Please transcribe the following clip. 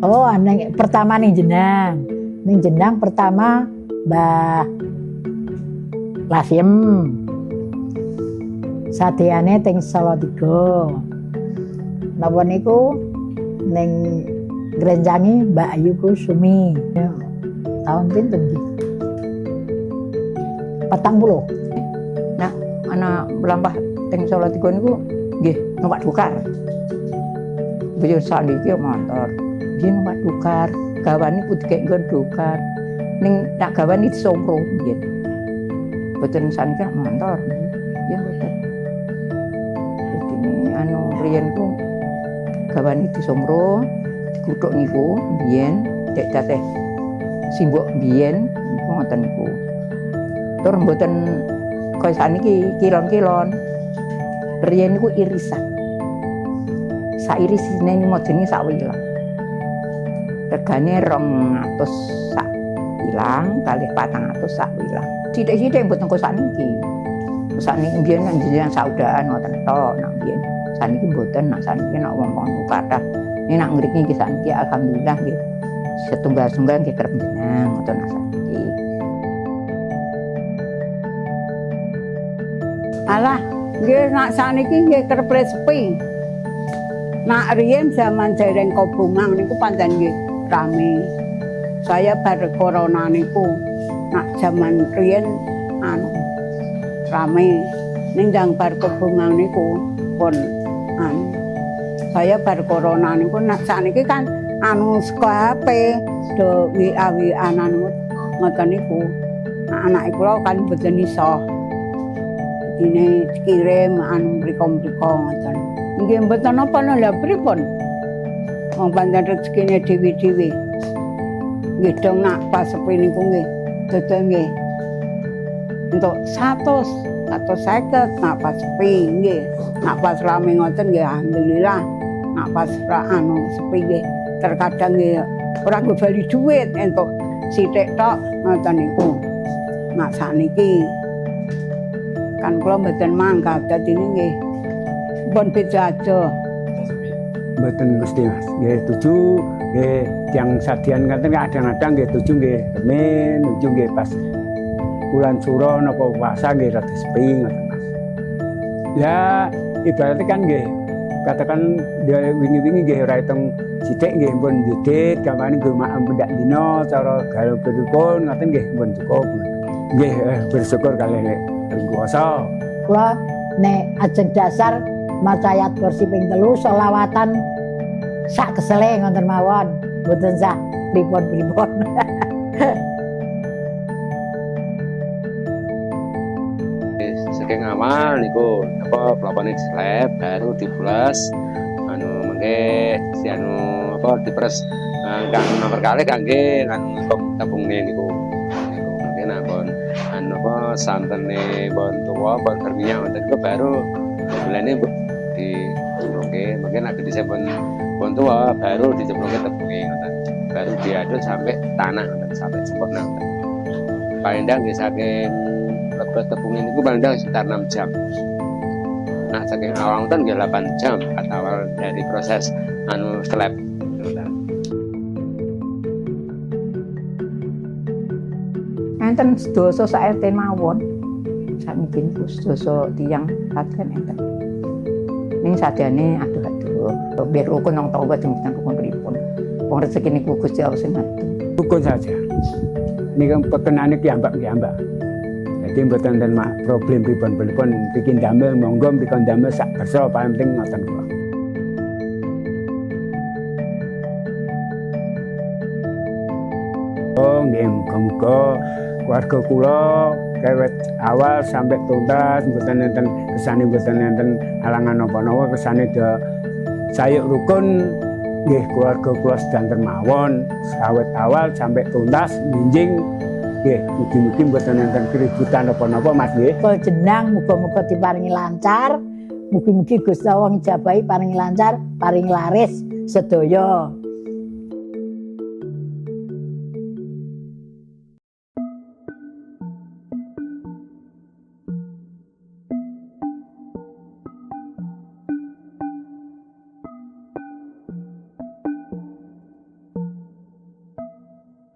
Oh, pertama ning Jenang. Ning Jenang pertama Mbah Lasiem. Sadeane teng Salatiga. Napa niku ning Grenjangi Mbak Ayu Kusumi. Ya. Tahun pinten nggih? 40. Nah, ana mlampah teng Salatiga niku nggih numpak dukar. Beliau saniki motor. Nggih numpak dukar. Gawane ku dikek nggon dukar. Ning tak gawane disomro nggih. Boten saniki motor. Ya boten. Anu riyen ku gawane disomro dikuthuk niku biyen dek tateh simbok biyen ngoten niku. Tur mboten kaya saniki kilon-kilon. Riyen niku irisan. Sak irisine modene sak wilang. Regane 200 sak wilang kalih 400 sak wilang. Sithik-sithik mboten kaya saniki. Saniki biyen kan jenengan saudaan ngoten tok nang biyen. Saniki mboten, nak saniki nak wong-wong kathah. Nek nak ngriki nggih saniki alhamdulillah nggih. Setunggal-tunggal nggih kerep jenengan ngoten nak saniki. Alah, nggih nak saniki nggih kerep sepi. Nak riyen zaman dereng Kobongang niku pancen nggih rame. Saya bar corona niku nak zaman riyen anu rame. Ning ndang bar Kobongang niku pun saya bar corona niku nak saniki kan anu saka HP do WA-WA-an ngoten niku. Anak kula kan mboten iso. Dine dikirim anu mriko-mriko ngoten. Nggih mboten napa lha pripun. Wong pancen rezekine dhewe-dhewe. Nggih dong nak pas sepi niku nggih dodol nggih. Entuk 150 nak pas sepi nggih. Nak pas rame ngoten nggih alhamdulillah. Nak pas anu sepi nggih terkadang nggih ora nggo bali dhuwit entuk sithik tok ngoten niku. Nak saniki kan kula mboten mangkat dadi nggih pun beda aja. Mboten mesti Mas. Nggih tuju nggih tiyang sadian ngaten kadang-kadang nggih tuju nggih remen, tuju nggih pas bulan suro napa puasa nggih rada sepi ngoten Mas. Ya ibaratnya kan nggih katakan wingi-wingi nggih ora itung sithik nggih pun didit gamane nggih maem pendak dina cara gawe berukun ngoten nggih pun cukup. Nggih bersyukur kalih kuasa. Kula nek ajeng dasar maca ayat kursi ping 3 selawatan sak kesele ngoten mawon. Mboten sak pripun-pripun. Saking awal niku apa pelapane dislep baru dibulas anu mengke si anu apa diperes kang nomor kali kangge anu tabungne niku mungkin abon anu apa santene bon tuwa bon terminyak ngoten niku baru bulane di jemplungke mungkin nek disebut bon tuwa baru dijemplungke tebunge ngoten baru diaduk sampai tanah ngoten sampai sempurna ngoten paling ndang nggih saking lebet tepung ini paling dah sekitar 6 jam. Nah saking awal kan 8 jam awal dari proses anu slab. Enten sedasa sak RT mawon. Sakniki niku sedasa tiyang kadang enten. Ning sadene aduh-aduh biar rukun nang taubat jenengan rukun pripun. Wong rezeki niku Gusti Allah sing ngatur. Rukun saja. Niku perkenane kiambak-kiambak. Jadi mboten enten problem pripun-pripun bikin damel monggo bikin damel sak kersa paling penting ngoten kula. Oh nggih muga-muga keluarga kula kawit awal sampai tuntas mboten enten kesane mboten enten halangan napa-napa kesane sayuk rukun nggih keluarga kula sedanten mawon kawit awal sampai tuntas minjing. Nggih, mugi-mugi mboten enten keributan apa-napa Mas nggih. Kul Jenang muga-muga diparingi lancar. Mugi-mugi Gusti Allah ngijabahi paringi lancar, paringi laris sedaya.